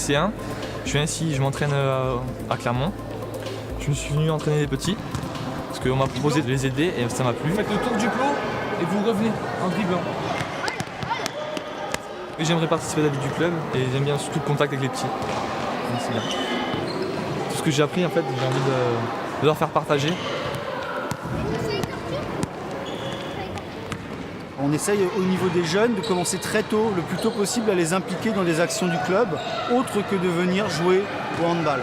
lycée 1. Je viens ici, je m'entraîne à Clermont. Je me suis venu entraîner les petits parce qu'on m'a proposé de les aider et ça m'a plu. Vous faites le tour du plot et vous revenez en dribblant. Et j'aimerais participer à la vie du club et j'aime bien surtout le contact avec les petits. Donc, c'est bien. Tout ce que j'ai appris, en fait, j'ai envie de leur faire partager. On essaye au niveau des jeunes de commencer très tôt, le plus tôt possible, à les impliquer dans les actions du club, autre que de venir jouer au handball.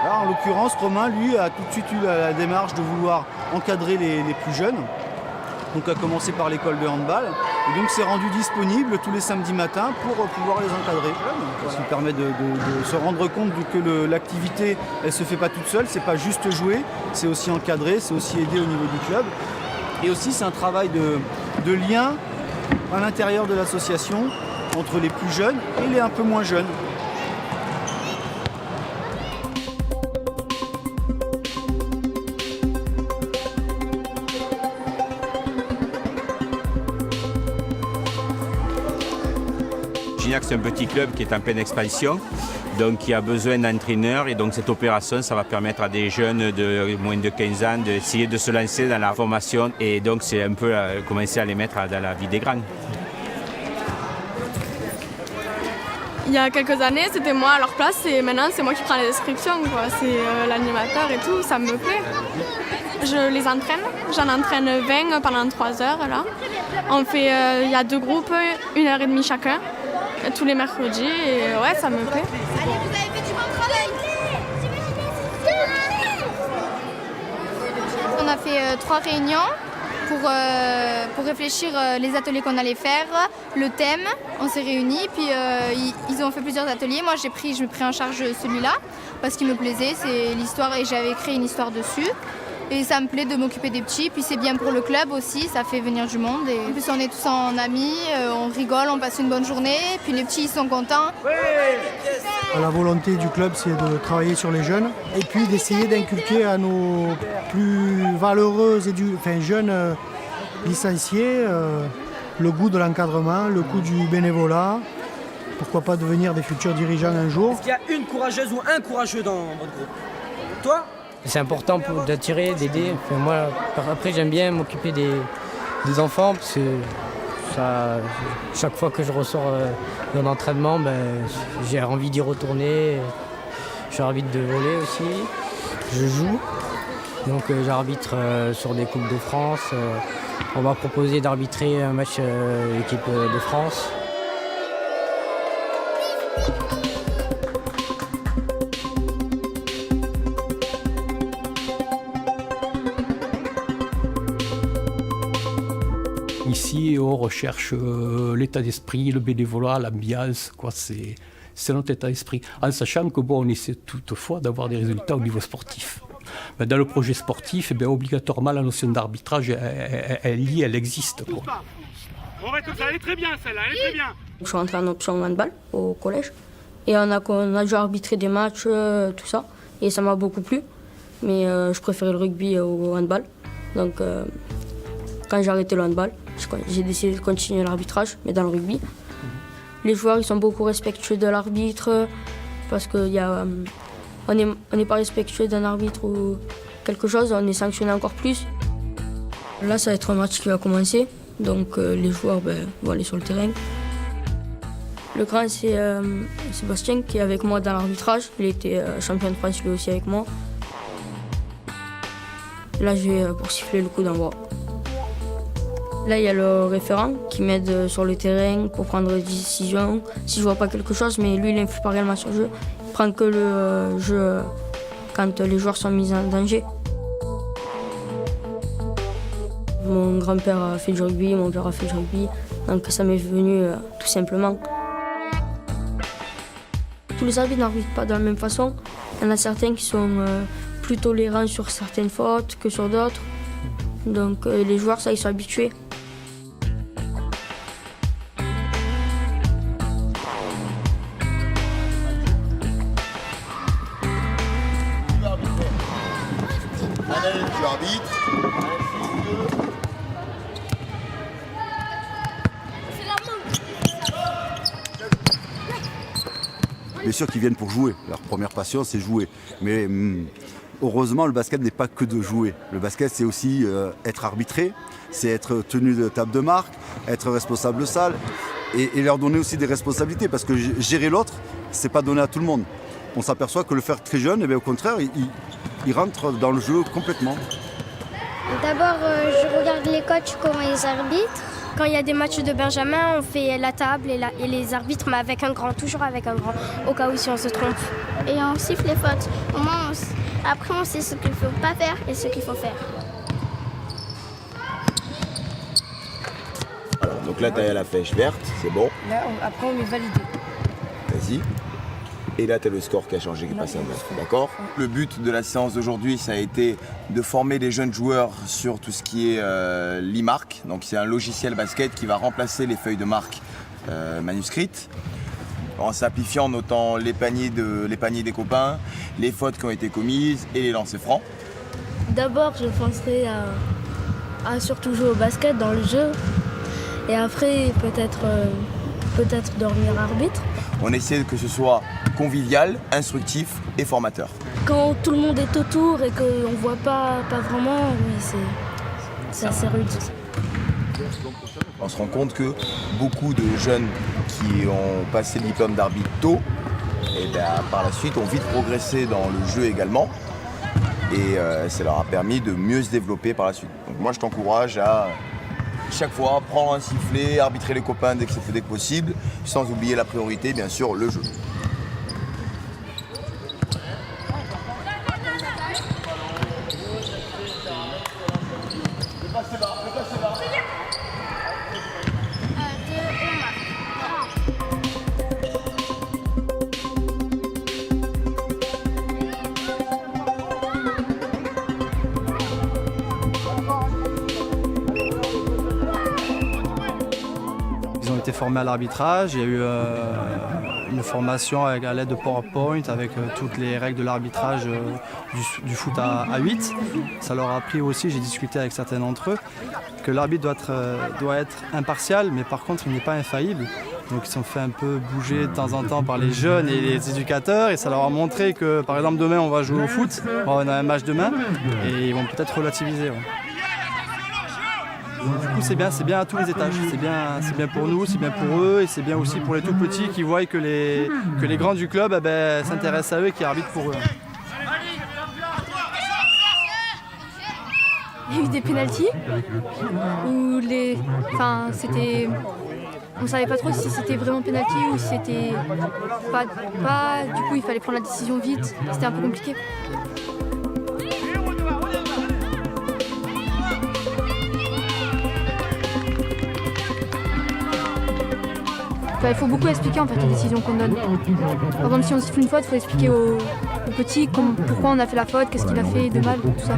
Là, en l'occurrence, Romain, lui, a tout de suite eu la démarche de vouloir encadrer les plus jeunes, donc a commencé par l'école de handball, et donc s'est rendu disponible tous les samedis matins pour pouvoir les encadrer. Ça nous permet de se rendre compte que l'activité, elle ne se fait pas toute seule, c'est pas juste jouer, c'est aussi encadrer, c'est aussi aider au niveau du club. Et aussi, c'est un travail de lien à l'intérieur de l'association entre les plus jeunes et les un peu moins jeunes. Gignac, c'est un petit club qui est en pleine expansion, donc qui a besoin d'entraîneurs, et donc cette opération, ça va permettre à des jeunes de moins de 15 ans d'essayer de se lancer dans la formation, et donc c'est un peu commencer à les mettre dans la vie des grands. Il y a quelques années, c'était moi à leur place et maintenant c'est moi qui prends les inscriptions. C'est l'animateur et tout, ça me plaît. Je les entraîne, j'en entraîne 20 pendant 3 heures là. On fait, il y a 2 groupes, 1h30 chacun, tous les mercredis et ouais, ça me plaît. Allez, vous avez fait du bon travail. On a fait 3 réunions pour réfléchir les ateliers qu'on allait faire, le thème. On s'est réunis, puis ils ont fait plusieurs ateliers. Moi, je me pris en charge celui-là parce qu'il me plaisait, c'est l'histoire et j'avais créé une histoire dessus. Et ça me plaît de m'occuper des petits, puis c'est bien pour le club aussi, ça fait venir du monde. Et en plus, on est tous en amis, on rigole, on passe une bonne journée, puis les petits ils sont contents. La volonté du club, c'est de travailler sur les jeunes et puis d'essayer d'inculquer à nos plus valeureux jeunes licenciés le goût de l'encadrement, le goût du bénévolat. Pourquoi pas devenir des futurs dirigeants un jour. Est-ce qu'il y a une courageuse ou un courageux dans votre groupe? Toi? C'est important d'attirer, d'aider. Enfin, moi, après, j'aime bien m'occuper des enfants parce que chaque fois que je ressors d'un entraînement, j'ai envie d'y retourner. J'ai envie de voler aussi. Je joue. Donc j'arbitre sur des Coupes de France. On m'a proposé d'arbitrer un match équipe de France. Ici, on recherche l'état d'esprit, le bénévolat, l'ambiance, c'est notre état d'esprit. En sachant que on essaie toutefois d'avoir des résultats au niveau sportif. Mais dans le projet sportif, obligatoirement, la notion d'arbitrage, elle existe. On va comme ça, elle est très bien celle-là, elle est très bien. Je suis entré en option handball au collège et on a déjà arbitré des matchs, tout ça, et ça m'a beaucoup plu. Mais je préférais le rugby au handball. Donc quand j'ai arrêté le handball, j'ai décidé de continuer l'arbitrage, mais dans le rugby. Les joueurs ils sont beaucoup respectueux de l'arbitre parce qu'on n'est pas respectueux d'un arbitre ou quelque chose, on est sanctionné encore plus. Là, ça va être un match qui va commencer, donc les joueurs vont aller sur le terrain. Le grand, c'est Sébastien qui est avec moi dans l'arbitrage. Il était champion de France lui aussi avec moi. Là, je vais pour siffler le coup d'envoi. Là, il y a le référent qui m'aide sur le terrain pour prendre des décisions. Si je vois pas quelque chose, mais lui, il n'influe pas réellement sur le jeu. Il prend que le jeu quand les joueurs sont mis en danger. Mon grand-père a fait du rugby, mon père a fait du rugby, donc ça m'est venu tout simplement. Tous les arbitres n'arbitrent pas de la même façon. Il y en a certains qui sont plus tolérants sur certaines fautes que sur d'autres. Donc les joueurs, ça, ils sont habitués. Tu arbitres. sûr qu'ils viennent pour jouer. Leur première passion, c'est jouer. Mais heureusement, le basket n'est pas que de jouer. Le basket, c'est aussi être arbitré, c'est être tenu de table de marque, être responsable de salle et leur donner aussi des responsabilités. Parce que gérer l'autre, c'est pas donné à tout le monde. On s'aperçoit que le faire très jeune, au contraire, il rentre dans le jeu complètement. D'abord, je regarde les coachs, comment ils arbitrent. Quand il y a des matchs de Benjamin, on fait la table et les arbitres, mais avec un grand, toujours avec un grand, au cas où si on se trompe. Et on siffle les fautes. Au moins, après, on sait ce qu'il ne faut pas faire et ce qu'il faut faire. Alors, donc là, tu as la flèche verte, c'est bon. Là, après, on est validé. Vas-y. Et là, tu as le score qui a changé, qui est passé à 9. D'accord ? Le but de la séance d'aujourd'hui, ça a été de former les jeunes joueurs sur tout ce qui est l'e-mark. Donc, c'est un logiciel basket qui va remplacer les feuilles de marque manuscrites. En simplifiant, en notant les paniers des copains, les fautes qui ont été commises et les lancers francs. D'abord, je penserai à surtout jouer au basket dans le jeu. Et après, peut-être devenir arbitre. On essaie que ce soit convivial, instructif et formateur. Quand tout le monde est autour et qu'on ne voit pas vraiment, oui, c'est assez rude. On se rend compte que beaucoup de jeunes qui ont passé le diplôme d'arbitre tôt, par la suite ont vite progressé dans le jeu également. Et ça leur a permis de mieux se développer par la suite. Donc moi je t'encourage à chaque fois prendre un sifflet, arbitrer les copains dès que possible, sans oublier la priorité, bien sûr, le jeu. Ils ont été formés à l'arbitrage, il y a eu une formation à l'aide de PowerPoint avec toutes les règles de l'arbitrage du foot à 8. Ça leur a appris aussi, j'ai discuté avec certains d'entre eux, que l'arbitre doit être impartial, mais par contre il n'est pas infaillible. Donc ils sont fait un peu bouger de temps en temps par les jeunes et les éducateurs et ça leur a montré que par exemple demain on va jouer au foot, on a un match demain et ils vont peut-être relativiser. Ouais. Du coup c'est bien à tous les étages, c'est bien pour nous, c'est bien pour eux et c'est bien aussi pour les tout petits qui voient que les grands du club s'intéressent à eux et qui arbitrent pour eux. Il y a eu des pénaltys où c'était... On savait pas trop si c'était vraiment pénalty ou si c'était pas. Du coup il fallait prendre la décision vite, c'était un peu compliqué. Il faut beaucoup expliquer en fait les décisions qu'on donne. Par exemple si on siffle une faute, il faut expliquer aux petits pourquoi on a fait la faute, qu'est-ce qu'il a fait de mal, tout ça.